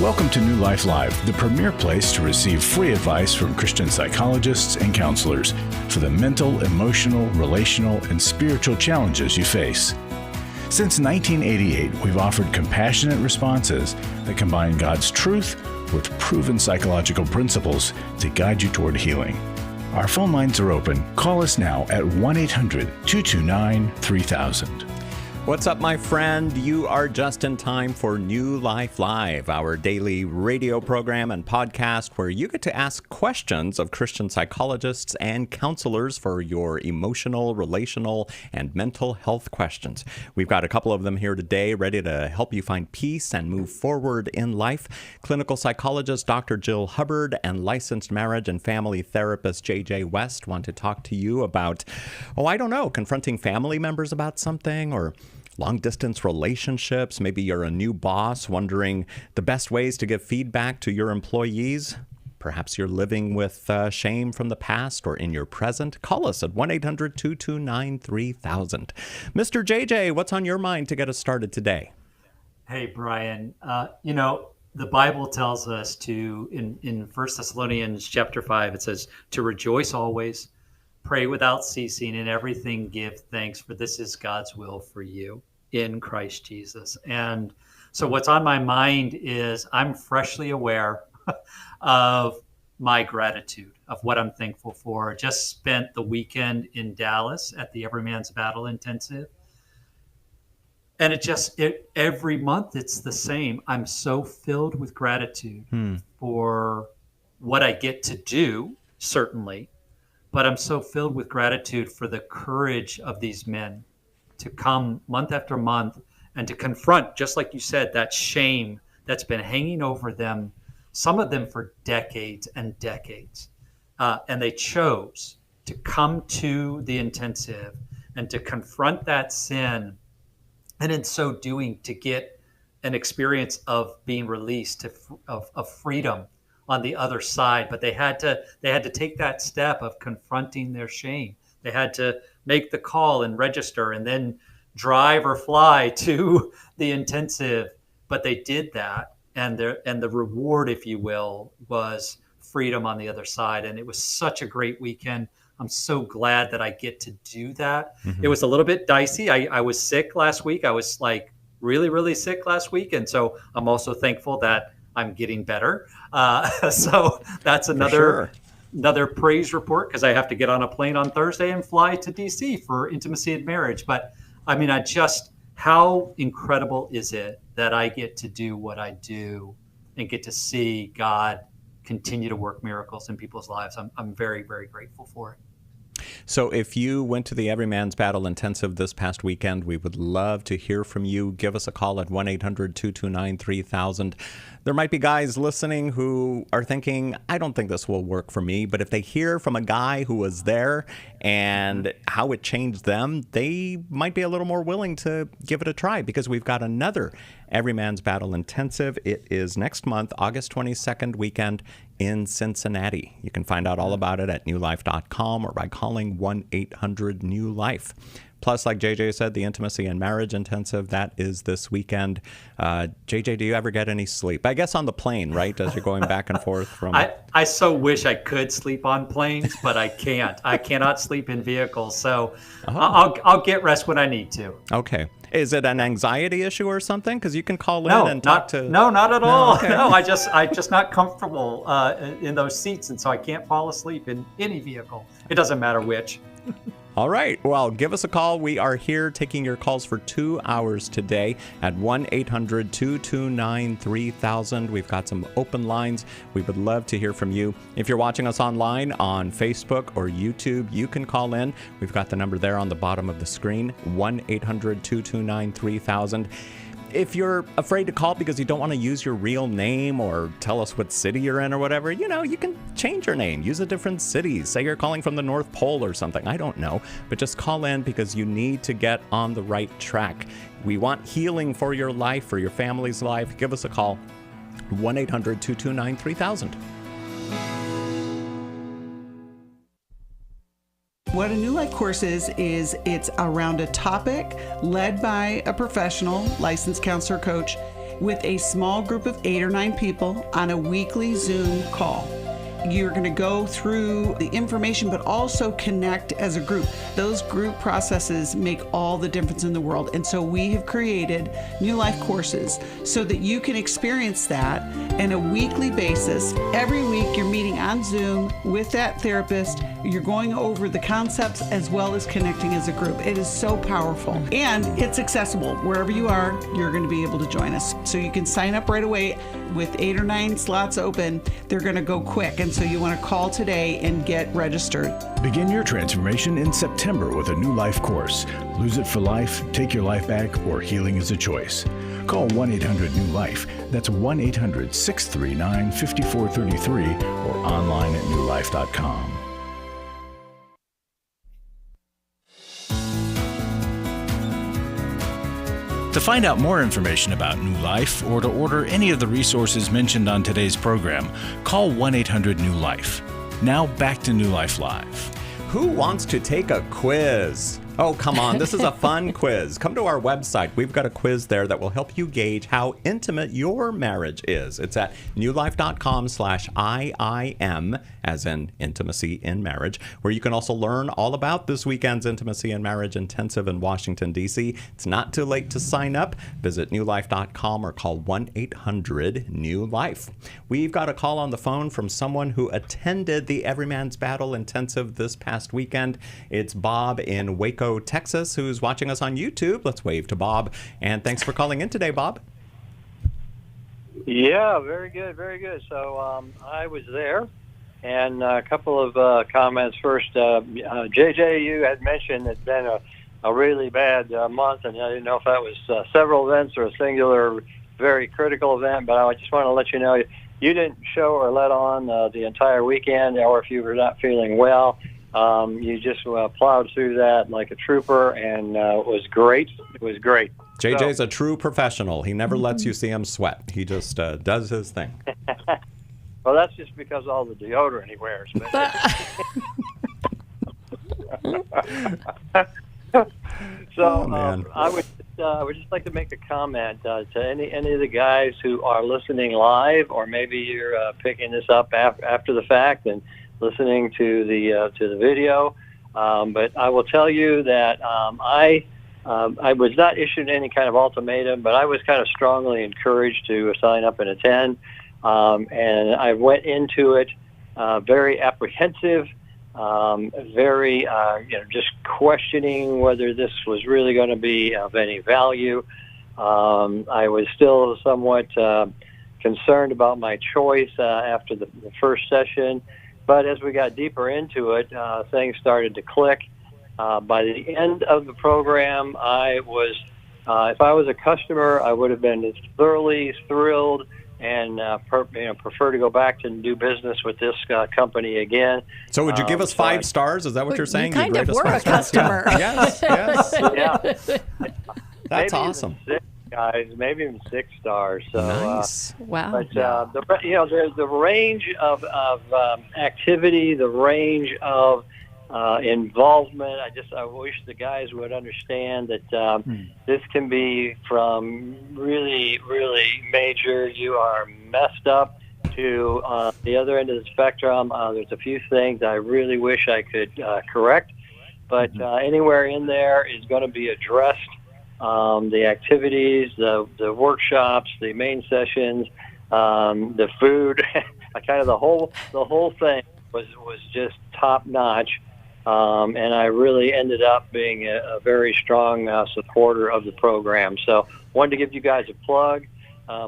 Welcome to New Life Live, the premier place to receive free advice from Christian psychologists and counselors for the mental, emotional, relational, and spiritual challenges you face. Since 1988, we've offered compassionate responses that combine God's truth with proven psychological principles to guide you toward healing. Our phone lines are open. Call us now at 1-800-229-3000. What's up, my friend? You are just in time for New Life Live, our daily radio program and podcast where you get to ask questions of Christian psychologists and counselors for your emotional, relational, and mental health questions. We've got a couple of them here today ready to help you find peace and move forward in life. Clinical psychologist Dr. Jill Hubbard and licensed marriage and family therapist J.J. West want to talk to you about, confronting family members about something, or long-distance relationships. Maybe you're a new boss wondering the best ways to give feedback to your employees. Perhaps you're living with shame from the past or in your present. Call us at 1-800-229-3000. Mr. JJ, what's on your mind to get us started today? Hey, Brian. The Bible tells us to, in 1 Thessalonians chapter 5, it says to rejoice always, pray without ceasing, in everything give thanks, for this is God's will for you in Christ Jesus. And so what's on my mind is I'm freshly aware of my gratitude, of what I'm thankful for. Just spent the weekend in Dallas at the Everyman's Battle Intensive. And every month it's the same. I'm so filled with gratitude for what I get to do, certainly. But I'm so filled with gratitude for the courage of these men to come month after month and to confront, just like you said, that shame that's been hanging over them, some of them for decades and decades. And they chose to come to the intensive and to confront that sin. And in so doing, to get an experience of being released, of freedom on the other side. But they had to take that step of confronting their shame. They had to make the call and register and then drive or fly to the intensive. But they did that, and the reward, if you will, was freedom on the other side. And it was such a great weekend. I'm so glad that I get to do that. Mm-hmm. It was a little bit dicey. I was sick last week. I was like really, really sick last week. And so I'm also thankful that I'm getting better. So that's another praise report, because I have to get on a plane on Thursday and fly to DC for Intimacy and Marriage. But I mean, how incredible is it that I get to do what I do and get to see God continue to work miracles in people's lives. I'm very, very grateful for it. So if you went to the Everyman's Battle Intensive this past weekend, we would love to hear from you. Give us a call at 1-800-229-3000. There might be guys listening who are thinking, I don't think this will work for me. But if they hear from a guy who was there and how it changed them, they might be a little more willing to give it a try, because we've got another Everyman's Battle Intensive. It is next month, August 22nd weekend in Cincinnati. You can find out all about it at newlife.com or by calling 1-800-NEW-LIFE. Plus, like JJ said, the Intimacy and Marriage Intensive, that is this weekend. JJ, do you ever get any sleep? I guess on the plane, right, as you're going back and forth from... I so wish I could sleep on planes, but I can't. I cannot sleep in vehicles, so I'll get rest when I need to. Okay. Is it an anxiety issue or something? Because you can call in and talk to... No, not at all. Okay. No, I'm just not comfortable in those seats, and so I can't fall asleep in any vehicle. It doesn't matter which. All right. Well, give us a call. We are here taking your calls for 2 hours today at 1-800-229-3000. We've got some open lines. We would love to hear from you. If you're watching us online on Facebook or YouTube, you can call in. We've got the number there on the bottom of the screen, 1-800-229-3000. If you're afraid to call because you don't want to use your real name or tell us what city you're in or whatever, you can change your name. Use a different city. Say you're calling from the North Pole or something. I don't know. But just call in, because you need to get on the right track. We want healing for your life, for your family's life. Give us a call, 1-800-229-3000. What a New Life course is it's around a topic led by a professional, licensed counselor, coach, with a small group of 8 or 9 people on a weekly Zoom call. You're going to go through the information, but also connect as a group. Those group processes make all the difference in the world. And so we have created New Life courses so that you can experience that on a weekly basis. Every week you're meeting on Zoom with that therapist. You're going over the concepts as well as connecting as a group. It is so powerful. And it's accessible. Wherever you are, you're going to be able to join us. So you can sign up right away with 8 or 9 slots open. They're going to go quick. And so you want to call today and get registered. Begin your transformation in September with a New Life course. Lose it for life, take your life back, or healing is a choice. Call 1-800-NEW-LIFE. That's 1-800-639-5433 or online at newlife.com. To find out more information about New Life or to order any of the resources mentioned on today's program, call 1-800-NEW-LIFE. Now back to New Life Live. Who wants to take a quiz? Oh, come on. This is a fun quiz. Come to our website. We've got a quiz there that will help you gauge how intimate your marriage is. It's at newlife.com/IIM, as in intimacy in marriage, where you can also learn all about this weekend's Intimacy in Marriage Intensive in Washington, D.C. It's not too late to sign up. Visit newlife.com or call 1-800-NEW-LIFE. We've got a call on the phone from someone who attended the Everyman's Battle Intensive this past weekend. It's Bob in Waco, Texas, who's watching us on YouTube. Let's wave to Bob. And thanks for calling in today, Bob. Yeah, very good, very good. So I was there, and a couple of comments. First, JJ, you had mentioned it's been a really bad month, and I didn't know if that was several events or a singular, very critical event, but I just want to let you know you didn't show or let on the entire weekend, or if you were not feeling well. You just plowed through that like a trooper, and it was great. It was great. JJ's a true professional. He never lets you see him sweat. He just does his thing. Well, that's just because all the deodorant he wears. So I would just like to make a comment to any of the guys who are listening live, or maybe you're picking this up after the fact and listening to the video. But I will tell you that I was not issued any kind of ultimatum, but I was kind of strongly encouraged to sign up and attend. And I went into it very apprehensive, very just questioning whether this was really going to be of any value. I was still somewhat concerned about my choice after the first session. But as we got deeper into it, things started to click. By the end of the program, I was, if I was a customer, I would have been thoroughly thrilled and prefer to go back to do business with this company again. So would you give us 5 stars? Is that what you're saying? You kind of were a customer. Yes, yes. Yeah. That's maybe awesome. Even 6, guys, maybe even 6 stars. So, nice. Wow. But the range of activity, the range of involvement. I wish the guys would understand that this can be from really, really major. You are messed up to the other end of the spectrum. There's a few things I really wish I could correct, but anywhere in there is going to be addressed. The activities, the workshops, the main sessions, the food, kind of the whole thing was just top notch. And I really ended up being a very strong supporter of the program. So wanted to give you guys a plug,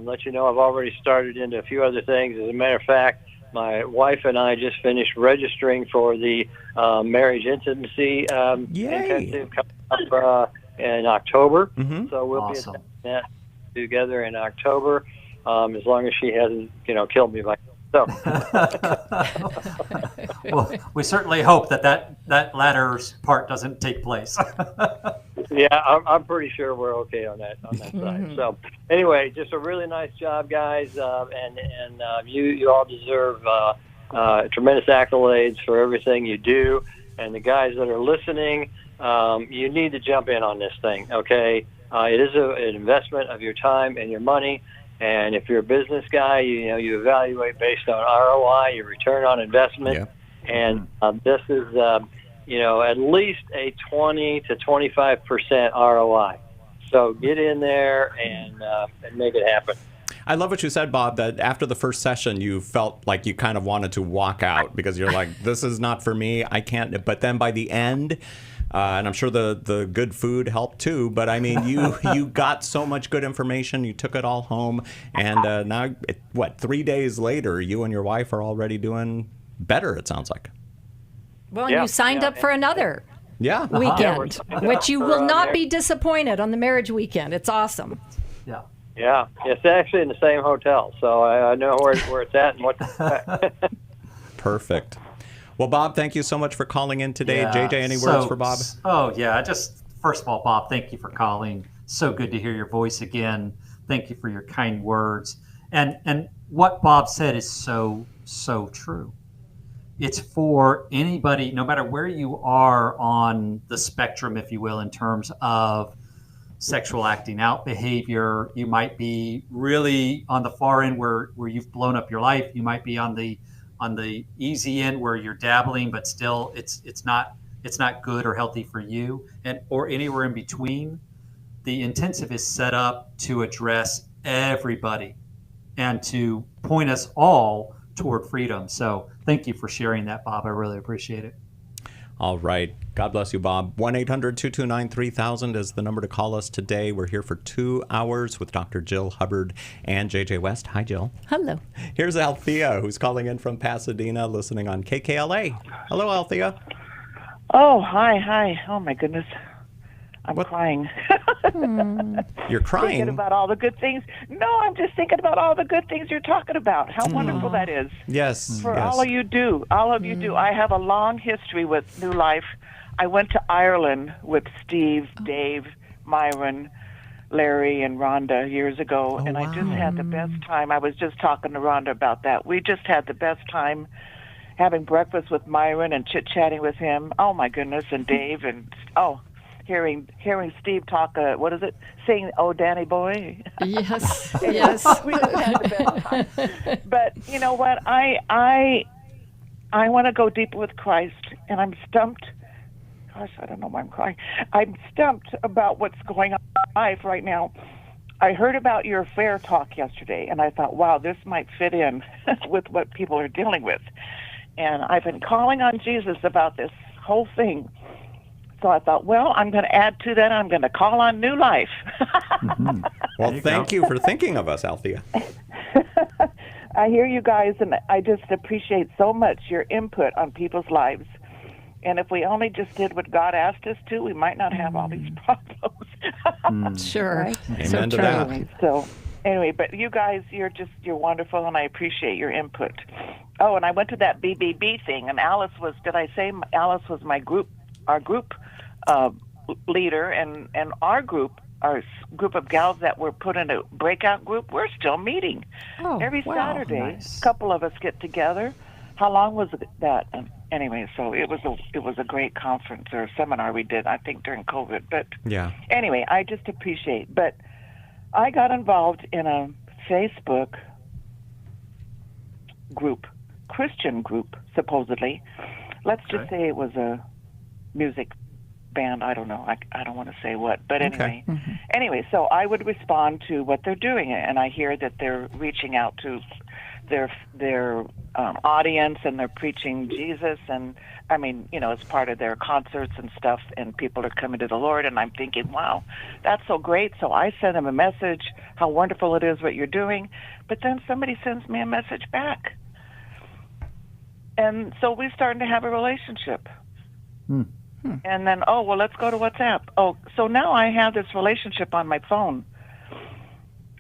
let you know I've already started into a few other things. As a matter of fact, my wife and I just finished registering for the marriage intimacy intensive coming up in October. So we'll Awesome. be attending that together in October, as long as she hasn't, killed me by so. Well, we certainly hope that latter part doesn't take place. Yeah, I'm pretty sure we're okay on that side. So anyway, just a really nice job, guys, and you all deserve tremendous accolades for everything you do. And the guys that are listening, you need to jump in on this thing, okay? It is an investment of your time and your money, And if you're a business guy, you evaluate based on ROI, your return on investment. Yeah. And this is, at least a 20 to 25% ROI. So get in there and make it happen. I love what you said, Bob, that after the first session, you felt like you kind of wanted to walk out because you're like, this is not for me. I can't. But then by the end, and I'm sure the good food helped too, but I mean, you got so much good information. You took it all home. And now, 3 days later, you and your wife are already doing better, it sounds like. Well, and you signed up for another weekend, which you will not be disappointed on the marriage weekend. It's awesome. Yeah. Yeah, it's actually in the same hotel, so I know where it's at and what to expect. Perfect. Well, Bob, thank you so much for calling in today. Yeah. JJ, any words for Bob? Oh, yeah. Just first of all, Bob, thank you for calling. So good to hear your voice again. Thank you for your kind words. And what Bob said is so true. It's for anybody, no matter where you are on the spectrum, if you will, in terms of sexual acting out behavior. You might be really on the far end where you've blown up your life. You might be on the easy end where you're dabbling, but still it's not good or healthy for you, or anywhere in between. The intensive is set up to address everybody and to point us all toward freedom. So thank you for sharing that, Bob. I really appreciate it. All right. God bless you, Bob. 1-800-229-3000 is the number to call us today. We're here for 2 hours with Dr. Jill Hubbard and JJ West. Hi, Jill. Hello. Here's Althea, who's calling in from Pasadena, listening on KKLA. Hello, Althea. Oh, hi. Oh, my goodness. I'm crying. You're crying? Thinking about all the good things. No, I'm just thinking about all the good things you're talking about. How wonderful that is. Yes. For all of you do. All of you do. I have a long history with New Life. I went to Ireland with Steve, Dave, Myron, Larry, and Rhonda years ago, and I just had the best time. I was just talking to Rhonda about that. We just had the best time having breakfast with Myron and chit-chatting with him. Oh, my goodness. And Dave and, hearing Steve talk, sing "Oh Danny Boy." Yes, yes. We just had the best time. But you know what? I want to go deeper with Christ, and I'm stumped. Gosh, I don't know why I'm crying. I'm stumped about what's going on in my life right now. I heard about your affair talk yesterday, and I thought, wow, this might fit in with what people are dealing with. And I've been calling on Jesus about this whole thing. So I thought, well, I'm going to add to that. I'm going to call on New Life. Well, thank you for thinking of us, Althea. I hear you guys, and I just appreciate so much your input on people's lives. And if we only just did what God asked us to, we might not have all these problems. Sure. Right? Amen to that. So anyway, but you guys, you're wonderful, and I appreciate your input. Oh, and I went to that BBB thing, and Alice was my our group leader, and our group of gals that were put in a breakout group, we're still meeting every Saturday. Nice. A couple of us get together. How long was that? Anyway, so it was a great conference or seminar we did, I think, during COVID. But anyway, I just appreciate. But I got involved in a Facebook group, Christian group, supposedly. Let's just say it was a music band. I don't know. I don't want to say what. But anyway, so I would respond to what they're doing, and I hear that they're reaching out to their audience, and they're preaching Jesus, and I mean, as part of their concerts and stuff, and people are coming to the Lord, and I'm thinking, wow, that's so great. So I send them a message, how wonderful it is what you're doing, but then somebody sends me a message back. And so we're starting to have a relationship. And then, let's go to WhatsApp. So now I have this relationship on my phone.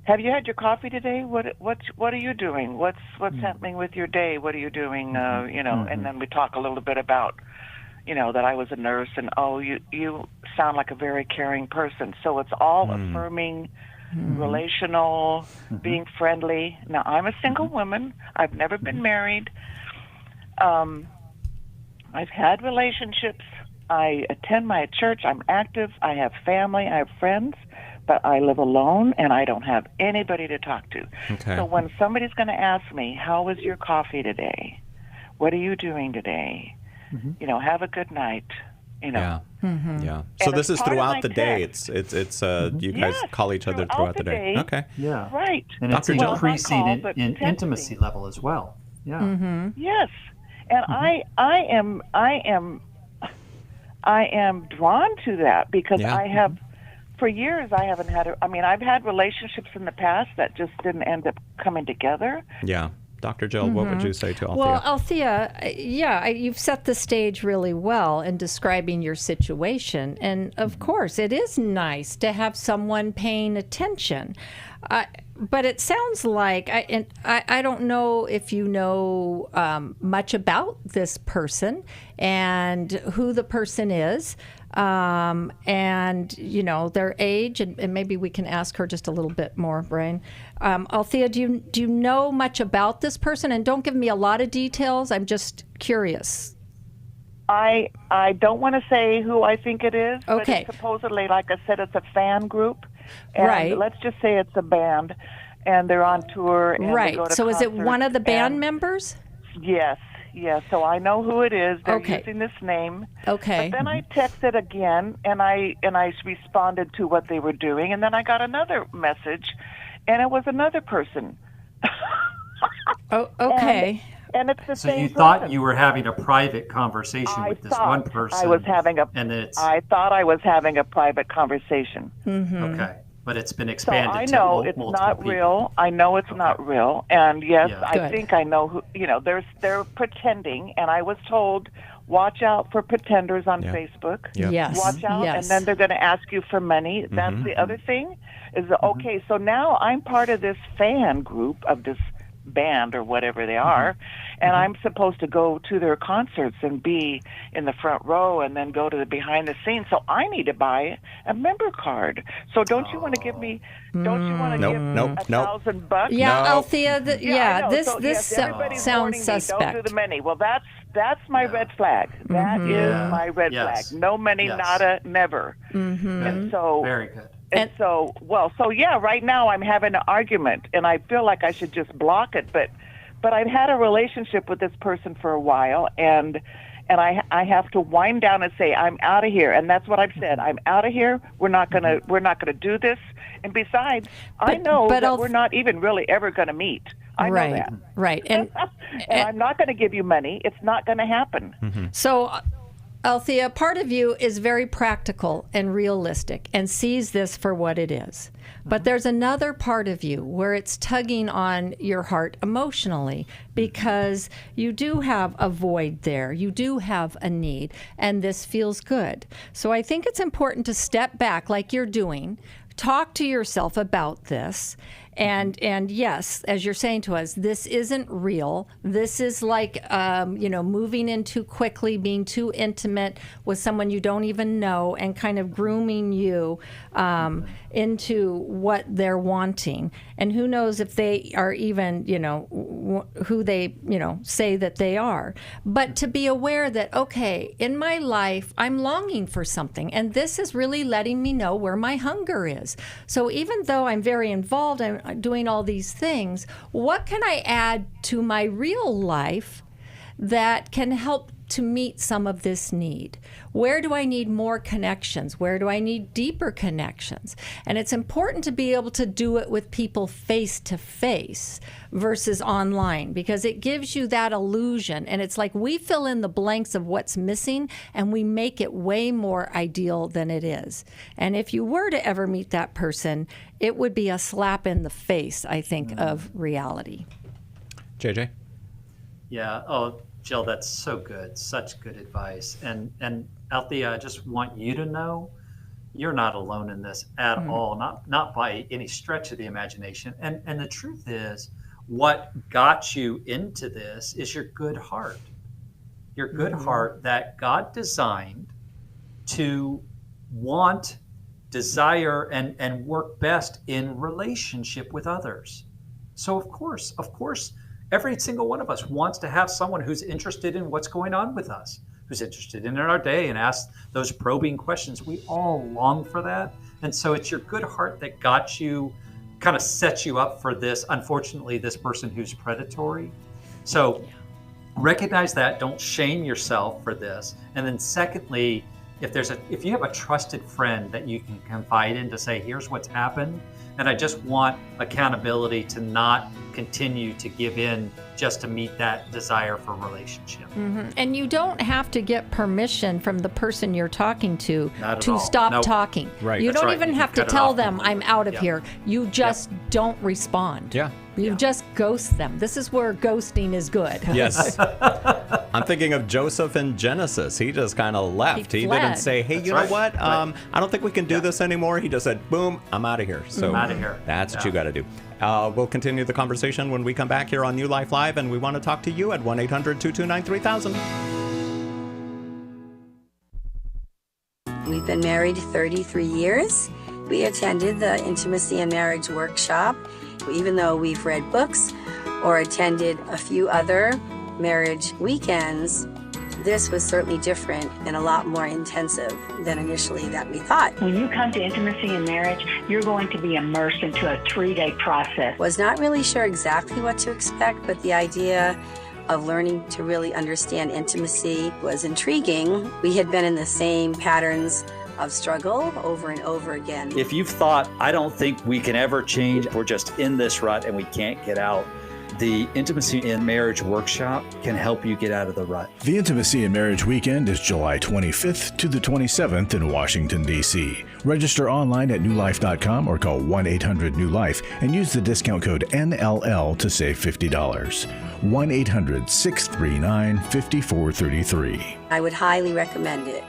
Have you had your coffee today? What are you doing? What's happening with your day? What are you doing? And then we talk a little bit about, that I was a nurse, and you sound like a very caring person. So it's all affirming, relational, being friendly. Now I'm a single woman. I've never been married. I've had relationships. I attend my church. I'm active. I have family. I have friends. but I live alone and I don't have anybody to talk to. Okay. So when somebody's going to ask me, how was your coffee today? What are you doing today? Have a good night. Yeah. Yeah. So this is throughout the day. It's you guys call each other throughout the day. Okay. Yeah. Right. And Dr. it's Jill? increasing in intimacy level as well. Yeah. Yes. And I am drawn to that because I have, for years, I haven't had I've had relationships in the past that just didn't end up coming together. Yeah. Dr. Jill, what would you say to Althea? Well, Althea, you've set the stage really well in describing your situation. And of course, it is nice to have someone paying attention. But it sounds like, I don't know if you know much about this person and who the person is, and their age, and maybe we can ask her just a little bit more, Brian. Althea, do you know much about this person? And don't give me a lot of details. I'm just curious. I don't want to say who I think it is, Okay. but it's supposedly, like I said, it's a fan group. And Right. let's just say it's a band, and they're on tour. And Right. They go to So is it one of the concerts, band and- members? Yes. So I know who it is. They're Okay. using this name. Okay. But then I texted again, and I responded to what they were doing, and then I got another message, and it was another person. Oh, okay. And it's the So same you thought person. you were having a private conversation with this one person. I was having a. And it's I thought I was having a private conversation. okay, but it's been So expanded I to know it's multiple not people. real. I know it's not real. And yes, Yeah. I Good. think I know who. They're pretending. And I was told, watch out for pretenders on Yeah. Facebook. Yeah. Yes. Watch out, Yes. and then they're going to ask you for money. That's the other thing. Is that, okay? So now I'm part of this fan group of this band or whatever they are, and I'm supposed to go to their concerts and be in the front row and then go to the behind the scenes. So I need to buy a member card. So don't you want to give me? Don't you want to Nope, give me nope, nope. $1,000? Yeah, No. Althea, I know. this So, yes, everybody's warning sounds me, don't suspect. do the money. Well, that's my red flag. That is Yeah. my red Yes. flag. No money, Yes. nada, never. And so Very good. and so right now I'm having an argument, and I feel like I should just block it. But I've had a relationship with this person for a while, and I have to wind down and say I'm out of here, and that's what I've said. I'm out of here. We're not gonna do this. And besides, I know that we're not even really ever gonna meet. I know that. Right. And And I'm not going to give you money. It's not going to happen. so, Althea, part of you is very practical and realistic and sees this for what it is. But there's another part of you where it's tugging on your heart emotionally because you do have a void there. You do have a need, and this feels good. So I think it's important to step back like you're doing, talk to yourself about this. And yes, as you're saying to us, this isn't real. This is like, moving in too quickly, being too intimate with someone you don't even know and kind of grooming you into what they're wanting. And who knows if they are even, who they, say that they are. But to be aware that, okay, in my life, I'm longing for something. And this is really letting me know where my hunger is. So even though I'm very involved, I'm doing all these things, what can I add to my real life that can help to meet some of this need? Where do I need more connections? Where do I need deeper connections? And it's important to be able to do it with people face to face versus online, because it gives you that illusion. And it's like we fill in the blanks of what's missing and we make it way more ideal than it is. And if you were to ever meet that person, it would be a slap in the face, I think, of reality. JJ? Yeah. Oh, Jill, that's so good. Such good advice. And Althea, I just want you to know you're not alone in this at all, not by any stretch of the imagination. And the truth is, what got you into this is your good heart. Your good heart that God designed to want, desire, and work best in relationship with others. So of course, every single one of us wants to have someone who's interested in what's going on with us. who's interested in our day and ask those probing questions. We all long for that. And so it's your good heart that got you, kind of sets you up for this, unfortunately, this person who's predatory. So recognize that, don't shame yourself for this. And then secondly, if you have a trusted friend that you can confide in to say, here's what's happened, and I just want accountability to not continue to give in just to meet that desire for relationship. Mm-hmm. And you don't have to get permission from the person you're talking to all. stop Nope. talking. Right. You That's don't right. even You have can to cut it tell off them, I'm out of here. You just don't respond. Yeah. You just ghost them. This is where ghosting is good. Yes. I'm thinking of Joseph in Genesis. He just kind of left. He fled. didn't say, hey, you know That's what? right. I don't think we can do this anymore. He just said, boom, I'm out of here. So I'm outta here. that's what Yeah. you got to do. We'll continue the conversation when we come back here on New Life Live, and we want to talk to you at 1-800-229-3000. We've been married 33 years. We attended the Intimacy and Marriage Workshop. Even though we've read books or attended a few other marriage weekends, this was certainly different and a lot more intensive than initially that we thought. When you come to Intimacy and Marriage, you're going to be immersed into a 3-day process. Was not really sure exactly what to expect, but the idea of learning to really understand intimacy was intriguing. We had been in the same patterns of struggle over and over again. If you've thought, I don't think we can ever change, we're just in this rut and we can't get out, the Intimacy and Marriage Workshop can help you get out of the rut. The Intimacy and Marriage Weekend is July 25th to the 27th in Washington, D.C. Register online at newlife.com or call 1-800-NEW-LIFE and use the discount code NLL to save $50. 1-800-639-5433. I would highly recommend it.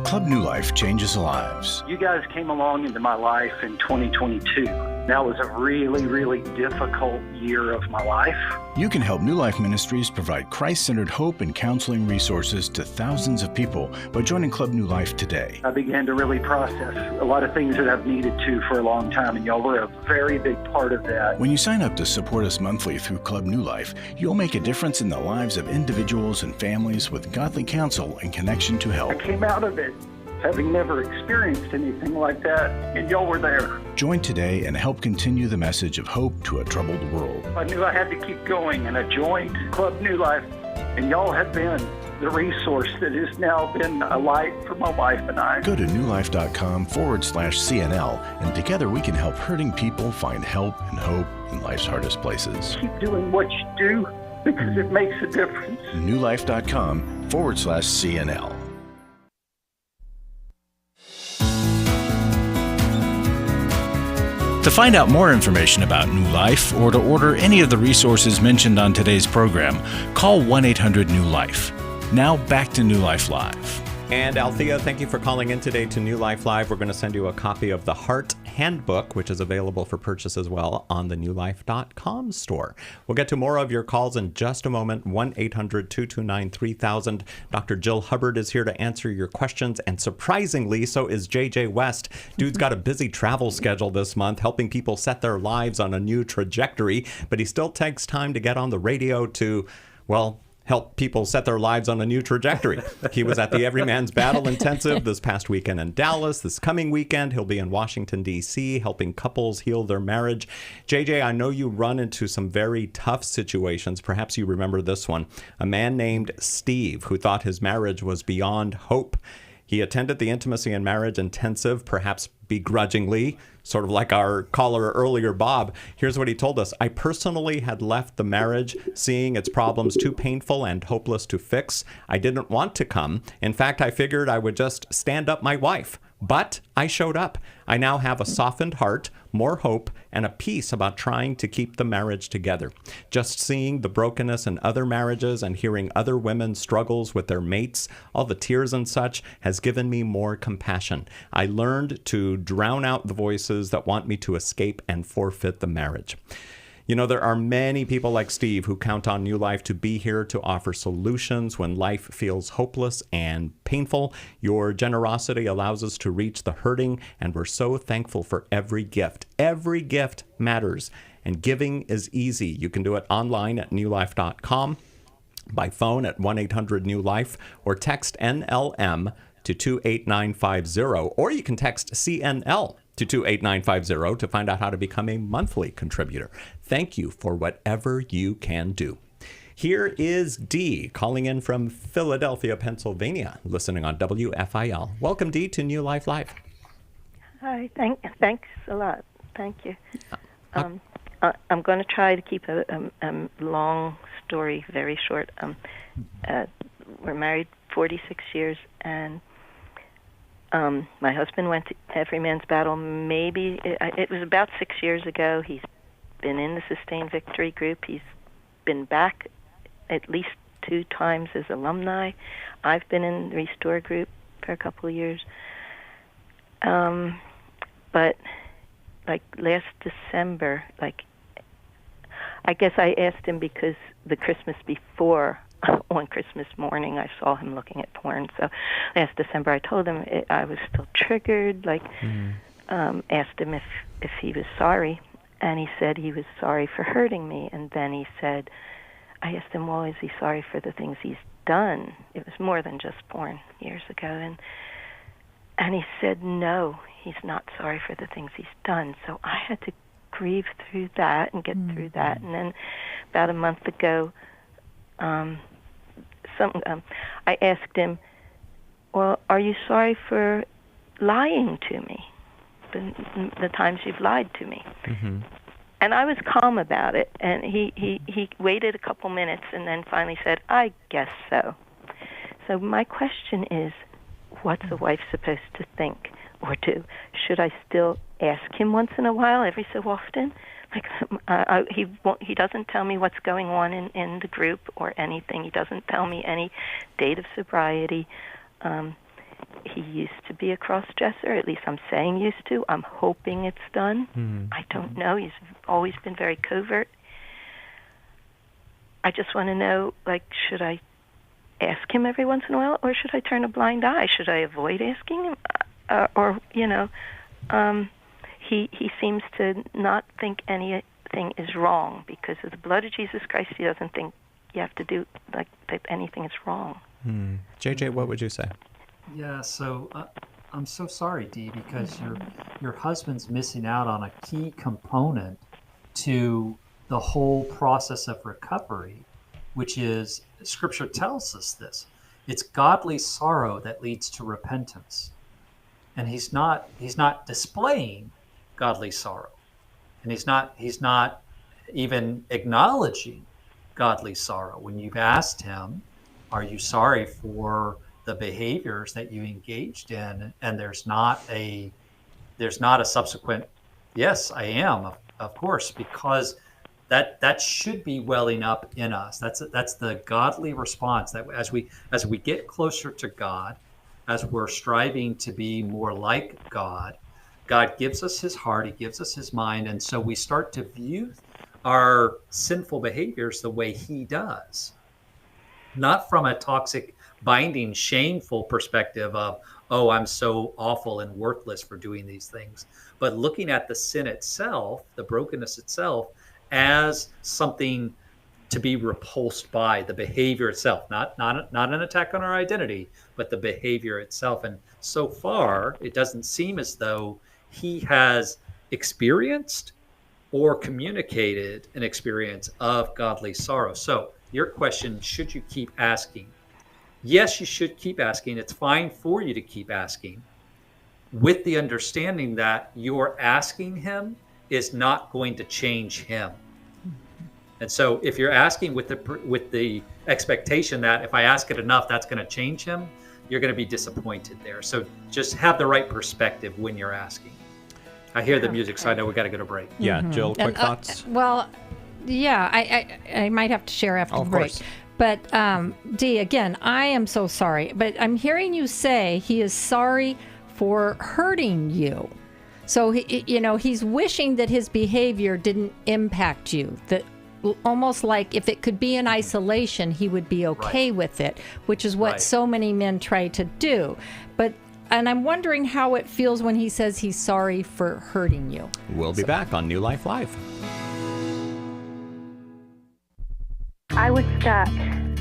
Club New Life changes lives. You guys came along into my life in 2022. That was a really, really difficult year of my life. You can help New Life Ministries provide Christ-centered hope and counseling resources to thousands of people by joining Club New Life today. I began to really process a lot of things that I've needed to for a long time, and y'all were a very big part of that. When you sign up to support us monthly through Club New Life, you'll make a difference in the lives of individuals and families with godly counsel and connection to help. I came out of it having never experienced anything like that, and y'all were there. Join today and help continue the message of hope to a troubled world. I knew I had to keep going, and I joined Club New Life, and y'all have been the resource that has now been a light for my wife and I. Go to newlife.com/CNL, and together we can help hurting people find help and hope in life's hardest places. Keep doing what you do because it makes a difference. newlife.com/CNL. To find out more information about New Life or to order any of the resources mentioned on today's program, call 1-800-NEW-LIFE. Now back to New Life Live. And Althea, thank you for calling in today to New Life Live. We're going to send you a copy of the Heart Handbook, which is available for purchase as well on the newlife.com store. We'll get to more of your calls in just a moment. 1-800-229-3000. Dr. Jill Hubbard is here to answer your questions, and surprisingly, so is JJ West. Dude's got a busy travel schedule this month, helping people set their lives on a new trajectory, but he still takes time to get on the radio to, well, help people set their lives on a new trajectory. He was at the Everyman's Battle Intensive this past weekend in Dallas. This coming weekend, he'll be in Washington, D.C., helping couples heal their marriage. JJ, I know you run into some very tough situations. Perhaps you remember this one. A man named Steve who thought his marriage was beyond hope. He attended the Intimacy and Marriage Intensive, perhaps begrudgingly, sort of like our caller earlier, Bob. Here's what he told us. I personally had left the marriage, seeing its problems too painful and hopeless to fix. I didn't want to come. In fact, I figured I would just stand up my wife. But I showed up. I now have a softened heart, more hope, and a peace about trying to keep the marriage together. Just seeing the brokenness in other marriages and hearing other women's struggles with their mates, all the tears and such, has given me more compassion. I learned to drown out the voices that want me to escape and forfeit the marriage. You know, there are many people like Steve who count on New Life to be here to offer solutions when life feels hopeless and painful. Your generosity allows us to reach the hurting, and we're so thankful for every gift. Every gift matters, and giving is easy. You can do it online at newlife.com. by phone at 1-800-NEW-LIFE or text NLM to 28950, or you can text CNL to 28950 to find out how to become a monthly contributor. Thank you for whatever you can do. Here is Dee calling in from Philadelphia, Pennsylvania, listening on WFIL. Welcome, Dee, to New Life Live. Hi, thanks a lot. Thank you. I'm going to try to keep a long story very short. We're married 46 years, and my husband went to Every Man's Battle. Maybe it was about 6 years ago. He's been in the Sustained Victory group. He's been back at least 2 times as alumni. I've been in the Restore group for a couple of years. But like last December, I guess I asked him because the Christmas before, on Christmas morning, I saw him looking at porn. So last December, I told him I was still triggered. Asked him if he was sorry, and he said he was sorry for hurting me. And then he said, I asked him, well, is he sorry for the things he's done? It was more than just porn years ago, and he said no, he's not sorry for the things he's done. So I had to grieve through that and get through that. And then about a month ago, I asked him, well, are you sorry for lying to me, the times you've lied to me? Mm-hmm. And I was calm about it, and he waited a couple minutes and then finally said, I guess so. So my question is, what's a wife supposed to think or do? Should I still ask him once in a while, every so often? He doesn't tell me what's going on in the group or anything. He doesn't tell me any date of sobriety. He used to be a cross-dresser, at least I'm saying used to. I'm hoping it's done. Mm-hmm. I don't know. He's always been very covert. I just want to know, should I ask him every once in a while, or should I turn a blind eye? Should I avoid asking him? He seems to not think anything is wrong because of the blood of Jesus Christ. He doesn't think you have to do that anything is wrong. JJ, what would you say? Yeah, so I'm so sorry, Dee, because your husband's missing out on a key component to the whole process of recovery, which is, Scripture tells us this. It's godly sorrow that leads to repentance. And he's not displaying godly sorrow. And he's not even acknowledging godly sorrow. When you've asked him, are you sorry for the behaviors that you engaged in, and there's not a subsequent, yes, I am, of course, because that should be welling up in us. That's the godly response, that as we get closer to God, as we're striving to be more like God, God gives us his heart, he gives us his mind, and so we start to view our sinful behaviors the way he does. Not from a toxic, binding, shameful perspective of, oh, I'm so awful and worthless for doing these things, but looking at the sin itself, the brokenness itself, as something to be repulsed by, the behavior itself, not an attack on our identity, but the behavior itself. And so far, it doesn't seem as though he has experienced or communicated an experience of godly sorrow. So your question, should you keep asking? Yes, you should keep asking. It's fine for you to keep asking, with the understanding that your asking him is not going to change him. And so if you're asking with the expectation that if I ask it enough, that's going to change him, you're going to be disappointed there. So just have the right perspective when you're asking. I hear the music, so I know we got to go to break. Yeah, Jill, quick thoughts? Well, yeah, I might have to share after the break. Course. But Dee, again, I am so sorry. But I'm hearing you say he is sorry for hurting you. So he's wishing that his behavior didn't impact you. That almost like if it could be in isolation, he would be okay with it, which is what so many men try to do. And I'm wondering how it feels when he says he's sorry for hurting you. We'll be back on New Life Live. I was stuck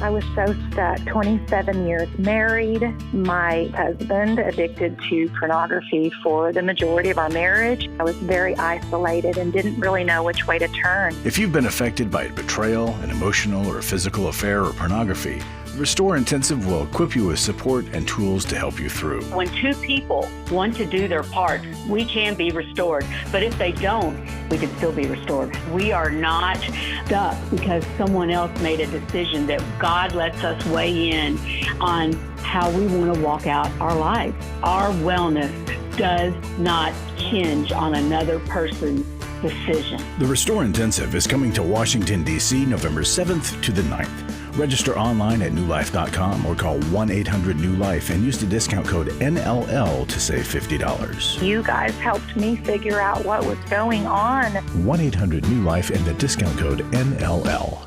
I was so stuck. 27 years married. My husband addicted to pornography for the majority of our marriage. I was very isolated and didn't really know which way to turn. If you've been affected by betrayal, an emotional or physical affair, or pornography, Restore Intensive will equip you with support and tools to help you through. When two people want to do their part, we can be restored. But if they don't, we can still be restored. We are not stuck because someone else made a decision. That God lets us weigh in on how we want to walk out our lives. Our wellness does not hinge on another person's decision. The Restore Intensive is coming to Washington, D.C. November 7th to the 9th. Register online at newlife.com or call 1-800-NEW-LIFE and use the discount code NLL to save $50. You guys helped me figure out what was going on. 1-800-NEW-LIFE and the discount code NLL.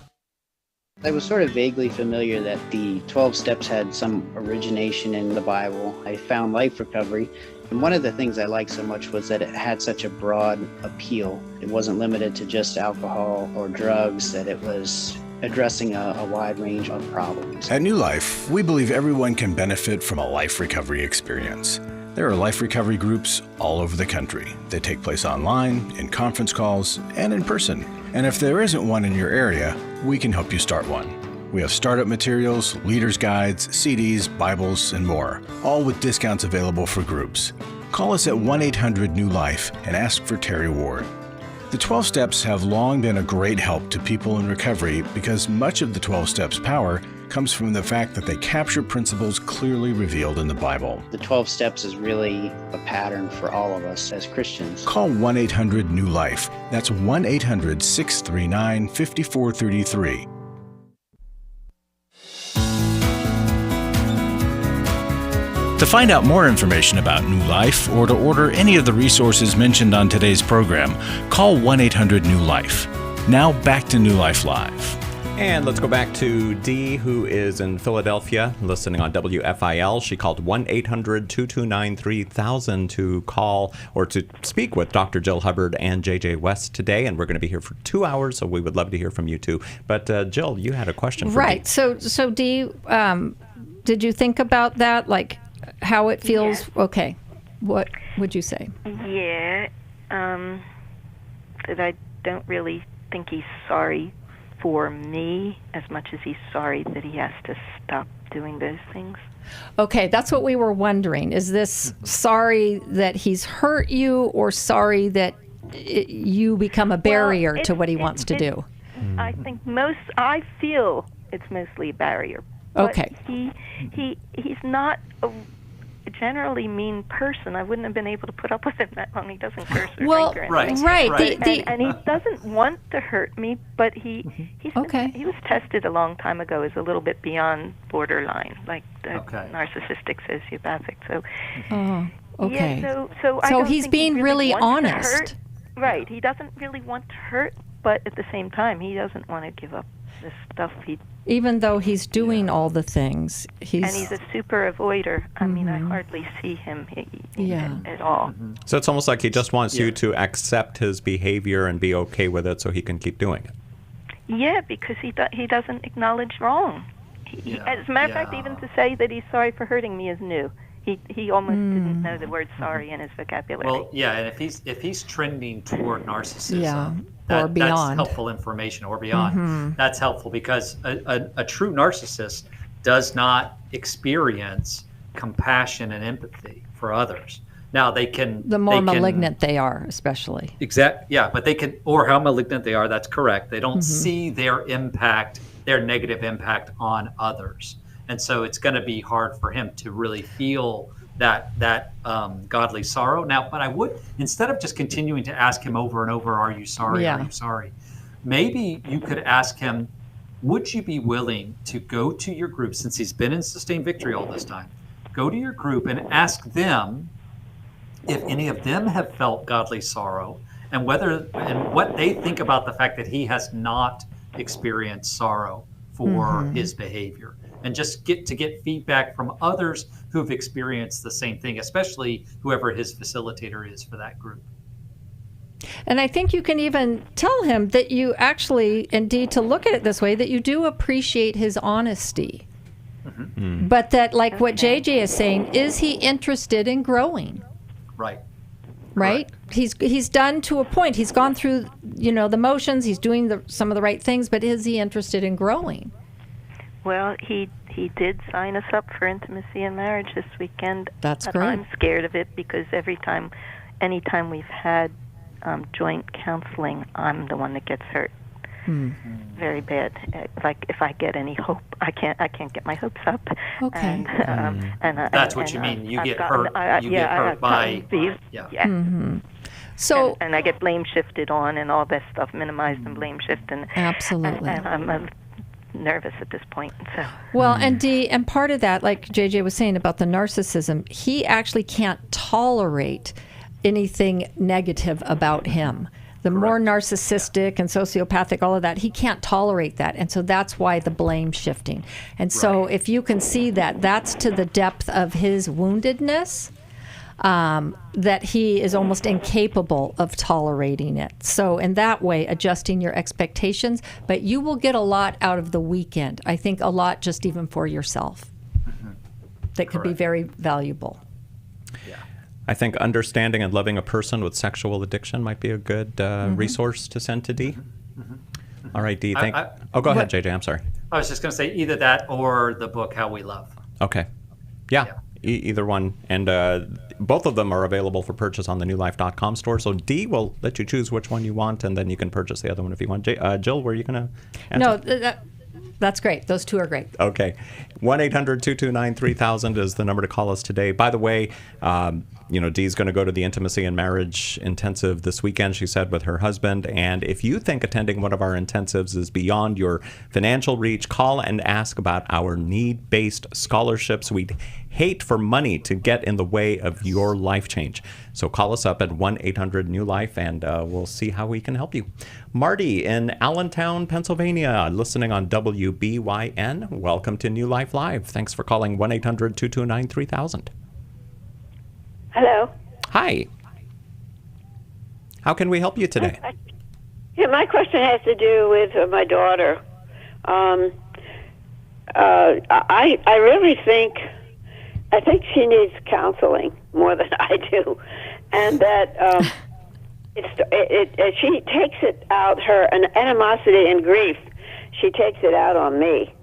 I was sort of vaguely familiar that the 12 steps had some origination in the Bible. I found Life Recovery, and one of the things I liked so much was that it had such a broad appeal. It wasn't limited to just alcohol or drugs, that it was addressing a wide range of problems. At New Life, we believe everyone can benefit from a life recovery experience. There are life recovery groups all over the country. They take place online, in conference calls, and in person. And if there isn't one in your area, we can help you start one. We have startup materials, leaders' guides, CDs, Bibles, and more, all with discounts available for groups. Call us at 1-800-NEW-LIFE and ask for Terry Ward. The 12 Steps have long been a great help to people in recovery because much of the 12 Steps' power comes from the fact that they capture principles clearly revealed in the Bible. The 12 Steps is really a pattern for all of us as Christians. Call 1-800-NEW-LIFE. That's 1-800-639-5433. To find out more information about New Life or to order any of the resources mentioned on today's program, call 1-800-NEW-LIFE. Now back to New Life Live. And let's go back to Dee, who is in Philadelphia, listening on WFIL. She called 1-800-229-3000 to call or to speak with Dr. Jill Hubbard and J.J. West today. And we're going to be here for 2 hours, so we would love to hear from you too. But Jill, you had a question for Right. Dee. So Dee, did you think about that, like how it feels? Yes. Okay. What would you say? Yeah. That I don't really think he's sorry for me as much as he's sorry that he has to stop doing those things. Okay, that's what we were wondering. Is this sorry that he's hurt you or sorry that you become a barrier to what he wants to do? I think I feel it's mostly a barrier. But Okay. He's not a generally mean person. I wouldn't have been able to put up with him that long. He doesn't curse or drink or anything. Right. And he doesn't want to hurt me, but he was tested a long time ago as a little bit beyond borderline, like narcissistic sociopathic. So, okay. Yeah, so I So don't he's think being he really wants to honest. hurt. Right. He doesn't really want to hurt, but at the same time, he doesn't want to give up the stuff he. Even though he's doing all the things, And he's a super avoider. I mean, I hardly see him at all. So it's almost like he just wants you to accept his behavior and be okay with it so he can keep doing it. Yeah, because he doesn't acknowledge wrong. As a matter of fact, even to say that he's sorry for hurting me is new. He almost didn't know the word sorry in his vocabulary. Well, yeah, and if he's trending toward narcissism, or beyond. that's helpful information, or beyond. That's helpful because a true narcissist does not experience compassion and empathy for others. Now they can. The more malignant they are, especially. Yeah, but they can, or how malignant they are. That's correct. They don't see their impact, their negative impact on others. And so it's going to be hard for him to really feel that godly sorrow. Now, but I would, instead of just continuing to ask him over and over, are you sorry? Are you sorry? Maybe you could ask him, would you be willing to go to your group, since he's been in Sustained Victory all this time, go to your group and ask them if any of them have felt godly sorrow and what they think about the fact that he has not experienced sorrow for his behavior. And just get feedback from others who've experienced the same thing, especially whoever his facilitator is for that group. And I think you can even tell him that you actually, indeed, to look at it this way, that you do appreciate his honesty. But that, like what JJ is saying, is he interested in growing? Right. Right? He's done to a point. He's gone through, the motions. He's doing some of the right things, but is he interested in growing? Well, he did sign us up for intimacy and marriage this weekend. That's great. I'm scared of it because anytime we've had joint counseling, I'm the one that gets hurt. Very bad. Like if I get any hope, I can't get my hopes up. Okay. That's what you mean. You get hurt. You get hurt by these. Yeah. So and I get blame shifted on and all that stuff, minimized and blame shifted. Absolutely. And I'm nervous at this point. So. Well, and part of that, like JJ was saying about the narcissism, he actually can't tolerate anything negative about him. The more narcissistic and sociopathic, all of that, he can't tolerate that. And so that's why the blame shifting. And so if you can see that, that's to the depth of his woundedness, that he is almost incapable of tolerating it. So in that way, adjusting your expectations, but you will get a lot out of the weekend. I think a lot just even for yourself that could be very valuable. I think understanding and loving a person with sexual addiction might be a good resource to send to Dee. All right, Dee. Go ahead, JJ. I'm sorry. I was just going to say either that or the book How We Love. Okay. Yeah. Either one. And both of them are available for purchase on the newlife.com store. So Dee will let you choose which one you want, and then you can purchase the other one if you want. Jill, were you going to answer? No, that's great. Those two are great. Okay. 1-800-229-3000 is the number to call us today. By the way, Dee's going to go to the Intimacy and Marriage Intensive this weekend, she said, with her husband. And if you think attending one of our intensives is beyond your financial reach, call and ask about our need-based scholarships. We'd hate for money to get in the way of your life change. So call us up at 1-800-NEW-LIFE, and we'll see how we can help you. Marty in Allentown, Pennsylvania, listening on WBYN. Welcome to New Life Live. Thanks for calling 1-800-229-3000. Hello. Hi. How can we help you today? My question has to do with my daughter. I really think she needs counseling more than I do, and that she takes it out, her animosity and grief. She takes it out on me,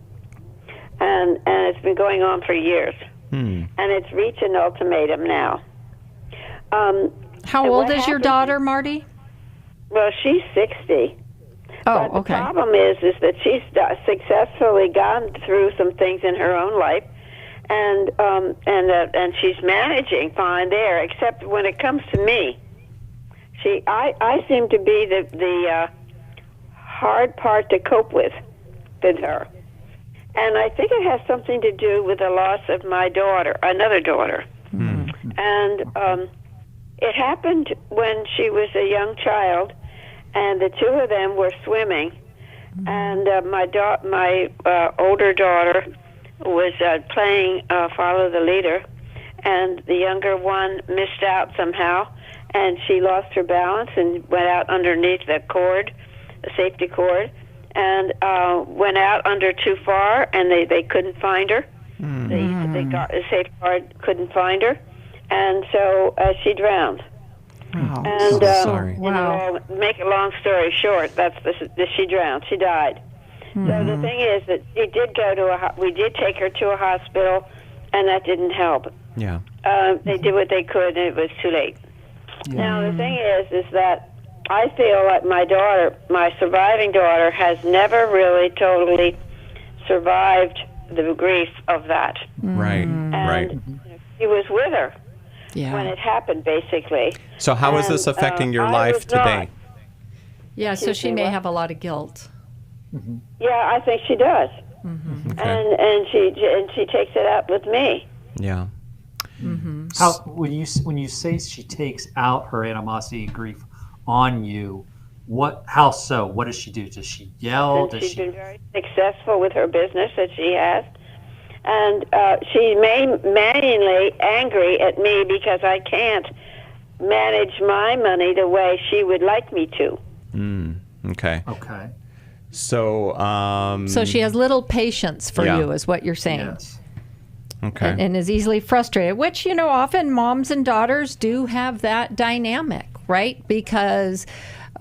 and it's been going on for years, and it's reached an ultimatum now. How old is your daughter, Marty? Well, she's 60. Oh, but the problem is that she's successfully gone through some things in her own life, and she's managing fine there. Except when it comes to me, I seem to be the hard part to cope with her, and I think it has something to do with the loss of my daughter, another daughter, and. It happened when she was a young child, and the two of them were swimming, and my older daughter was playing follow the leader, and the younger one missed out somehow, and she lost her balance and went out underneath the cord, the safety cord, and went out under too far, and they couldn't find her. The safety cord couldn't find her. And so she drowned. Oh, and sorry. Make a long story short, she drowned. She died. So the thing is that we did take her to a hospital, and that didn't help. Yeah. They did what they could, and it was too late. Yeah. Now the thing is that I feel like my surviving daughter, has never really totally survived the grief of that. Right. And he was with her. When it happened, basically. So how is this affecting your life today? Yeah, so she may have a lot of guilt. Yeah, I think she does. Okay. And she takes it out with me. Yeah. How when you say she takes out her animosity and grief on you, how so? What does she do? Does she yell? She's been very successful with her business that she has. And she's mainly angry at me because I can't manage my money the way she would like me to. Okay. Okay. So, So she has little patience for Yeah. you, is what you're saying. Yes. Okay. And is easily frustrated, which, often moms and daughters do have that dynamic, right? Because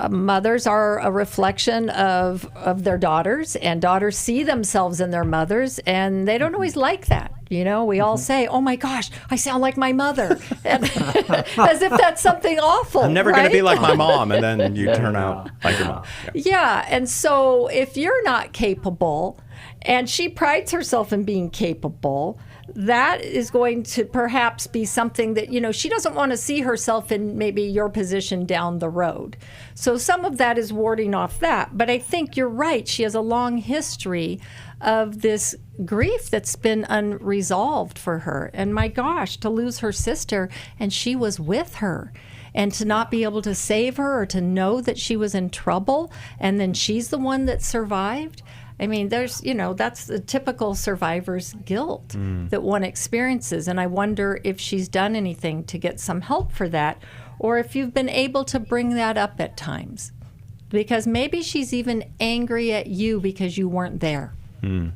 mothers are a reflection of their daughters, and daughters see themselves in their mothers, and they don't always like that. We all say, oh my gosh, I sound like my mother. And as if that's something awful. I'm never right? going to be like my mom, and then you turn out like your mom. Yeah, and so if you're not capable, and she prides herself in being capable, that is going to perhaps be something that, she doesn't want to see herself in maybe your position down the road. So some of that is warding off that. But I think you're right. She has a long history of this grief that's been unresolved for her. And my gosh, to lose her sister, and she was with her. And to not be able to save her or to know that she was in trouble, and then she's the one that survived. I mean, there's, that's the typical survivor's guilt that one experiences. And I wonder if she's done anything to get some help for that, or if you've been able to bring that up at times. Because maybe she's even angry at you because you weren't there. Yeah,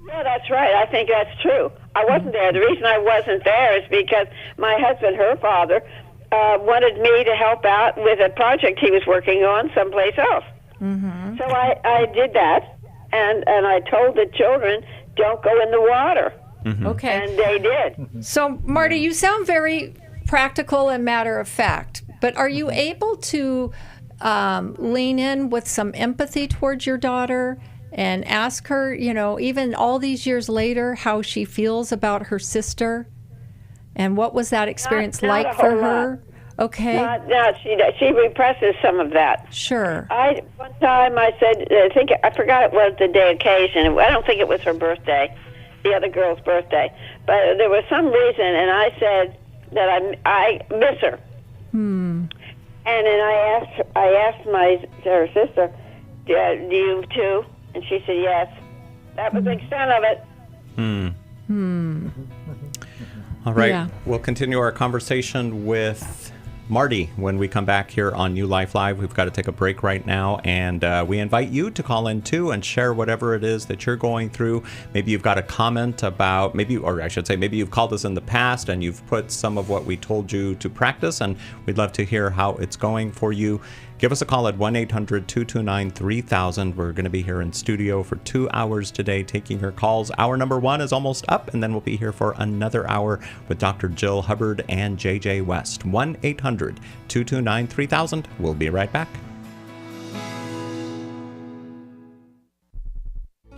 that's right. I think that's true. I wasn't there. The reason I wasn't there is because my husband, her father, wanted me to help out with a project he was working on someplace else. Mm-hmm. So I did that, and I told the children, don't go in the water. Okay. And they did. So, Marty, you sound very practical and matter of fact, but are you able to lean in with some empathy towards your daughter and ask her, even all these years later, how she feels about her sister? And what was that experience Not like a for whole her? lot. Okay. No, she represses some of that. Sure. One time I said, I forgot it was the day occasion. I don't think it was her birthday, the other girl's birthday, but there was some reason, and I said that I miss her. And then I asked her sister, do you too? And she said yes. That was the extent of it. All right. Yeah. We'll continue our conversation with Marty when we come back here on New Life Live. We've got to take a break right now, and we invite you to call in too and share whatever it is that you're going through. Maybe you've got a comment about, maybe you've called us in the past and you've put some of what we told you to practice, and we'd love to hear how it's going for you. Give us a call at 1-800-229-3000. We're going to be here in studio for 2 hours today taking your calls. Hour number 1 is almost up, and then we'll be here for another hour with Dr. Jill Hubbard and JJ West. 1-800-229-3000. We'll be right back.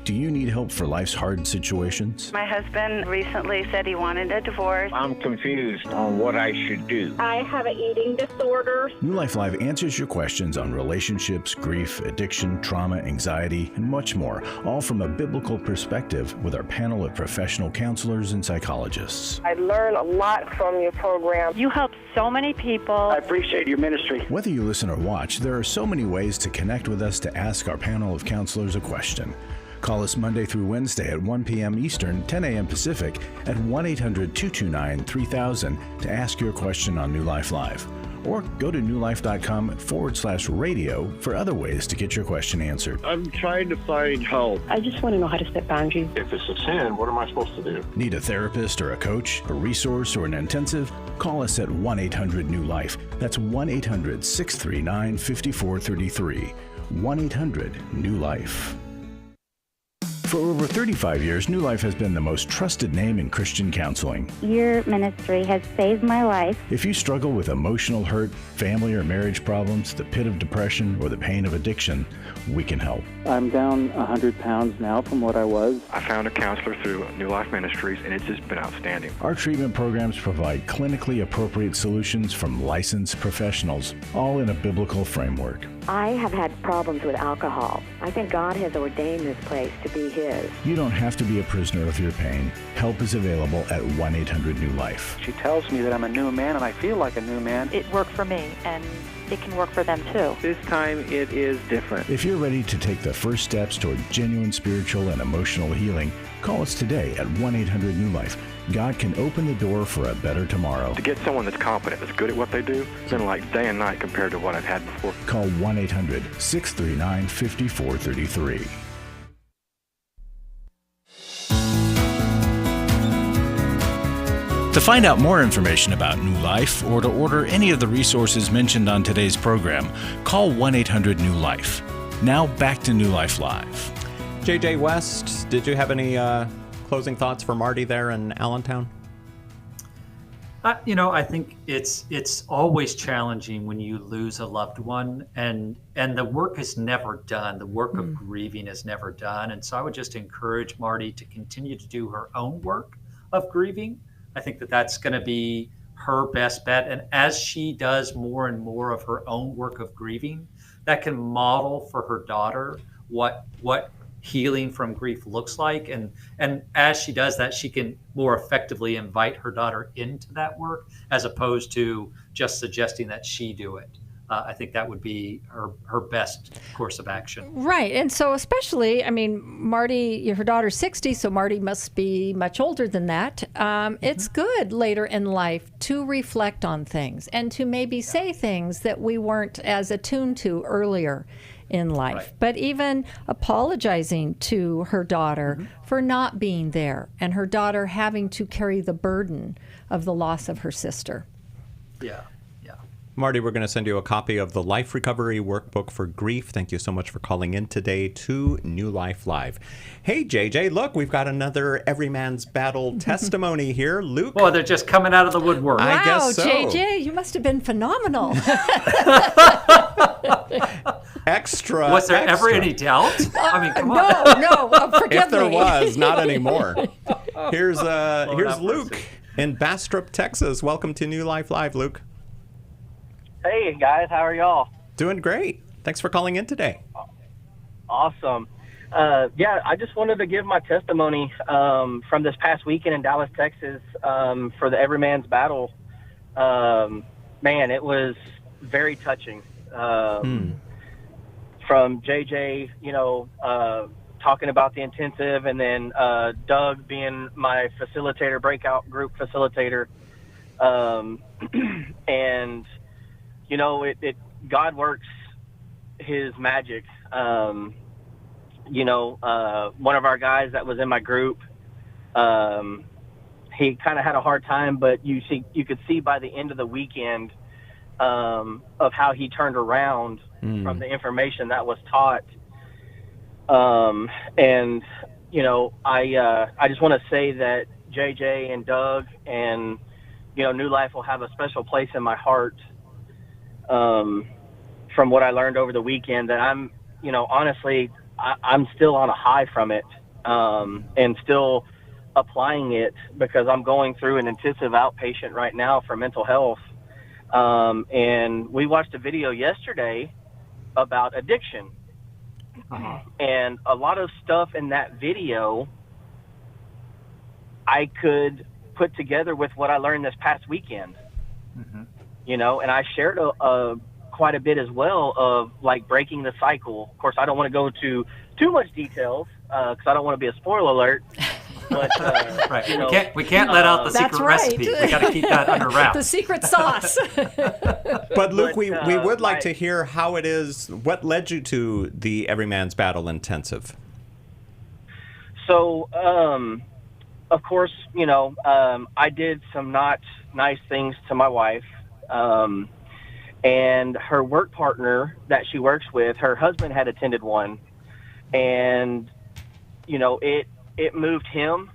Do you need help for life's hard situations? My husband recently said he wanted a divorce. I'm confused on what I should do. I have an eating disorder. New Life Live answers your questions on relationships, grief, addiction, trauma, anxiety, and much more, all from a biblical perspective with our panel of professional counselors and psychologists. I learn a lot from your program. You help so many people. I appreciate your ministry. Whether you listen or watch, there are so many ways to connect with us to ask our panel of counselors a question. Call us Monday through Wednesday at 1 p.m. Eastern, 10 a.m. Pacific at 1-800-229-3000 to ask your question on New Life Live. Or go to newlife.com/radio for other ways to get your question answered. I'm trying to find help. I just want to know how to set boundaries. If it's a sin, what am I supposed to do? Need a therapist or a coach, a resource, or an intensive? Call us at 1-800-NEW-LIFE. That's 1-800-639-5433. 1-800-NEW-LIFE. For over 35 years, New Life has been the most trusted name in Christian counseling. Your ministry has saved my life. If you struggle with emotional hurt, family or marriage problems, the pit of depression, or the pain of addiction, we can help. I'm down 100 pounds now from what I was. I found a counselor through New Life Ministries, and it's just been outstanding. Our treatment programs provide clinically appropriate solutions from licensed professionals, all in a biblical framework. I have had problems with alcohol. I think God has ordained this place to be His is. You don't have to be a prisoner of your pain. Help is available at 1-800-NEW-LIFE. She tells me that I'm a new man, and I feel like a new man. It worked for me, and it can work for them too. This time it is different. If you're ready to take the first steps toward genuine spiritual and emotional healing, call us today at 1-800-NEW-LIFE. God can open the door for a better tomorrow. To get someone that's competent, that's good at what they do, it's been like day and night compared to what I've had before. Call 1-800-639-5433. To find out more information about New Life or to order any of the resources mentioned on today's program, call 1-800-NEW-LIFE. Now back to New Life Live. J.J. West, did you have any closing thoughts for Marty there in Allentown? I think it's always challenging when you lose a loved one, and the work is never done. The work of grieving is never done. And so I would just encourage Marty to continue to do her own work of grieving. I think that's going to be her best bet. And as she does more and more of her own work of grieving, that can model for her daughter what healing from grief looks like. And as she does that, she can more effectively invite her daughter into that work as opposed to just suggesting that she do it. I think that would be her best course of action. Right. And so especially, Marty, her daughter's 60, so Marty must be much older than that. It's good later in life to reflect on things and to maybe say things that we weren't as attuned to earlier in life. Right. But even apologizing to her daughter for not being there and her daughter having to carry the burden of the loss of her sister. Yeah. Marty, we're going to send you a copy of the Life Recovery Workbook for Grief. Thank you so much for calling in today to New Life Live. Hey, JJ, look, we've got another Everyman's Battle testimony here. Luke. Well, they're just coming out of the woodwork. Wow, I guess so. JJ, you must have been phenomenal. Extra. Was there ever any doubt? Come on. No, forgive me. If there was, not anymore. Here's Luke in Bastrop, Texas. Welcome to New Life Live, Luke. Hey, guys. How are y'all? Doing great. Thanks for calling in today. Awesome. I just wanted to give my testimony from this past weekend in Dallas, Texas, for the Everyman's Battle. Man, it was very touching. From JJ, talking about the intensive, and then Doug being my facilitator, breakout group facilitator. And God works his magic. One of our guys that was in my group, he kind of had a hard time, but you could see by the end of the weekend of how he turned around from the information that was taught. I just want to say that JJ and Doug and New Life will have a special place in my heart. From what I learned over the weekend, that I'm still on a high from it, and still applying it, because I'm going through an intensive outpatient right now for mental health. And we watched a video yesterday about addiction. And a lot of stuff in that video I could put together with what I learned this past weekend. And I shared quite a bit as well of like breaking the cycle. Of course, I don't want to go into too much details because I don't want to be a spoiler alert. But, right. We can't let out the secret recipe. We got to keep that under wraps. The secret sauce. But Luke, we would like to hear how it is. What led you to the Everyman's Battle Intensive? So, of course, I did some not nice things to my wife. And her work partner that she works with, her husband had attended one, and it moved him,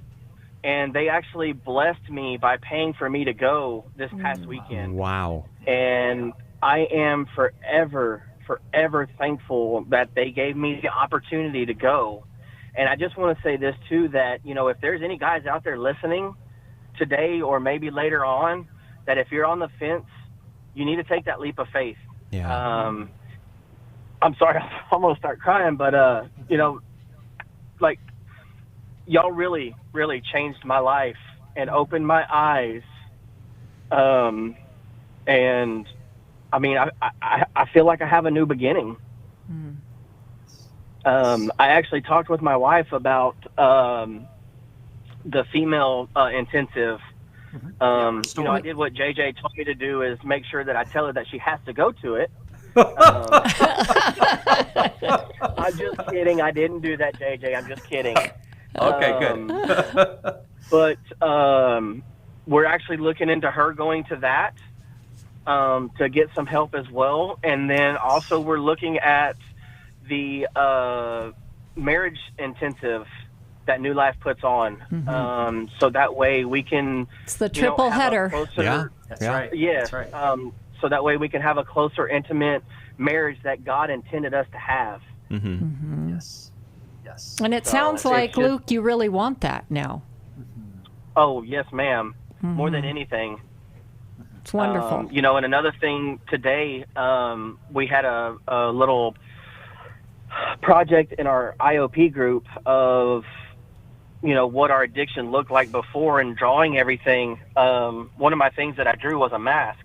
and they actually blessed me by paying for me to go this past weekend. Wow. And I am forever thankful that they gave me the opportunity to go. And I just want to say this too, that if there's any guys out there listening today or maybe later on, that if you're on the fence, you need to take that leap of faith. Yeah. I'm sorry, I'm almost start crying, but y'all really, really changed my life and opened my eyes. And I mean, I feel like I have a new beginning. I actually talked with my wife about the female intensive. I did what JJ told me to do, is make sure that I tell her that she has to go to it. I'm just kidding. I didn't do that, JJ. I'm just kidding. Okay, good. But we're actually looking into her going to that to get some help as well. And then also we're looking at the marriage intensive that New Life puts on. So that way we can... It's the triple header. That's right. Yes. That's right. So that way we can have a closer, intimate marriage that God intended us to have. Yes. Yes. And it sounds like, Luke, you really want that now. Oh, yes, ma'am. More than anything. It's wonderful. And another thing today, we had a little project in our IOP group of, what our addiction looked like before, and drawing everything. One of my things that I drew was a mask.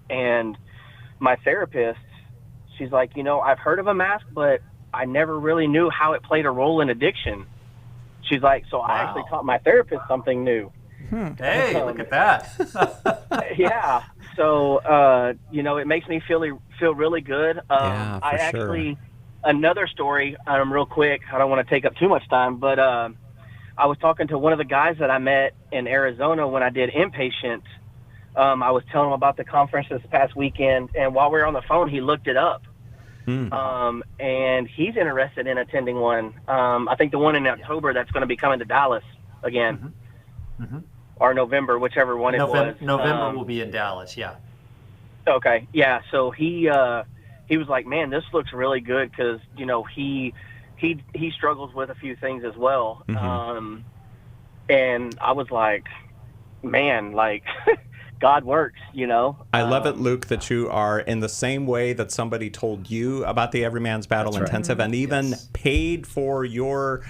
And my therapist, she's like, I've heard of a mask, but I never really knew how it played a role in addiction. She's like, so I actually taught my therapist something new. Hey, look at that. Yeah. So, it makes me feel really good. I actually, another story, real quick, I don't want to take up too much time, but I was talking to one of the guys that I met in Arizona when I did Inpatient. I was telling him about the conference this past weekend, and while we were on the phone, he looked it up. And he's interested in attending one. I think the one in October that's going to be coming to Dallas again. Or November, whichever one it was. November will be in Dallas, yeah. Okay, yeah. So he was like, man, this looks really good, because he struggles with a few things as well. And I was like, man, like God works, I love it, Luke, that you are in the same way that somebody told you about the Everyman's Battle Intensive, and even paid for your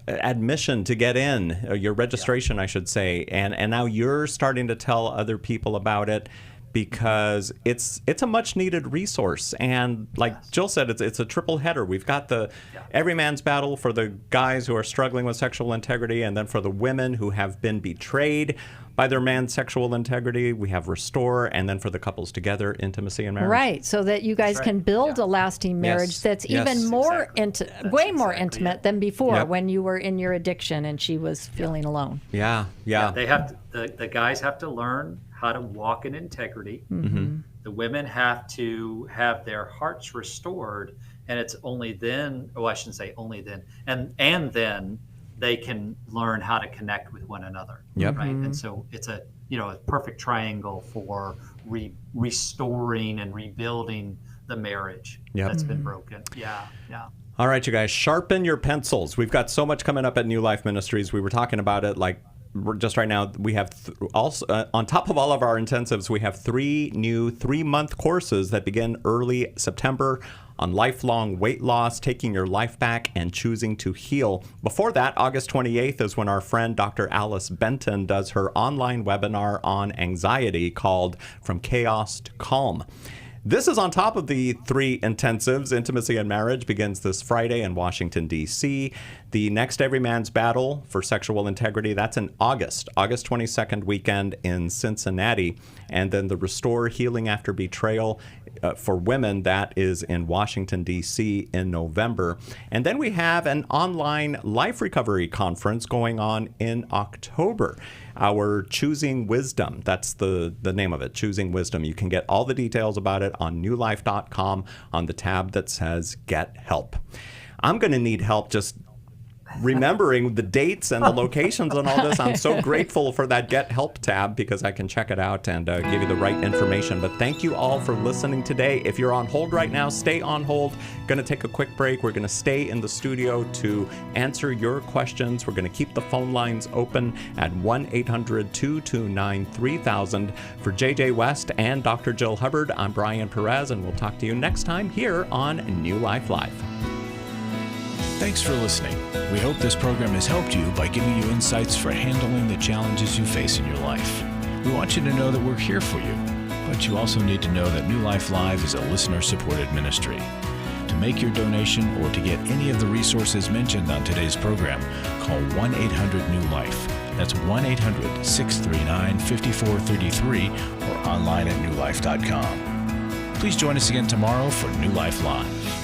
admission to get in, your registration, I should say, and now you're starting to tell other people about it, because it's a much needed resource. And like Jill said, it's a triple header. We've got the Everyman's Battle for the guys who are struggling with sexual integrity, and then for the women who have been betrayed by their man's sexual integrity, we have Restore, and then for the couples together, Intimacy and Marriage. Right, so that you guys can build a lasting marriage that's even more way more intimate than before, when you were in your addiction and she was feeling alone. Yeah. They have to, the guys have to learn how to walk in integrity. The women have to have their hearts restored, and it's only then, I shouldn't say only then, and then they can learn how to connect with one another. Right? And so it's a perfect triangle for restoring and rebuilding the marriage that's been broken. Yeah. All right, you guys, sharpen your pencils. We've got so much coming up at New Life Ministries. We were talking about it like just right now. We have also on top of all of our intensives, we have 3 new 3-month courses that begin early September on lifelong weight loss, taking your life back, and choosing to heal. Before that, August 28th is when our friend Dr. Alice Benton does her online webinar on anxiety called From Chaos to Calm. This is on top of the 3 intensives. Intimacy and Marriage begins this Friday in Washington, D.C. The next Everyman's Battle for Sexual Integrity, that's in August 22nd weekend in Cincinnati. And then the Restore Healing After Betrayal for women, that is in Washington, D.C. in November. And then we have an online life recovery conference going on in October. Our Choosing Wisdom, that's the name of it, Choosing Wisdom. You can get all the details about it on newlife.com on the tab that says Get Help. I'm going to need help just remembering the dates and the locations and all this. I'm so grateful for that Get Help tab, because I can check it out and give you the right information. But thank you all for listening today. If you're on hold right now, stay on hold. Going to take a quick break. We're going to stay in the studio to answer your questions. We're going to keep the phone lines open at 1-800-229-3000. For JJ West and Dr. Jill Hubbard, I'm Brian Perez, and we'll talk to you next time here on New Life Live. Thanks for listening. We hope this program has helped you by giving you insights for handling the challenges you face in your life. We want you to know that we're here for you, but you also need to know that New Life Live is a listener-supported ministry. To make your donation or to get any of the resources mentioned on today's program, call 1-800-NEW-LIFE. That's 1-800-639-5433 or online at newlife.com. Please join us again tomorrow for New Life Live.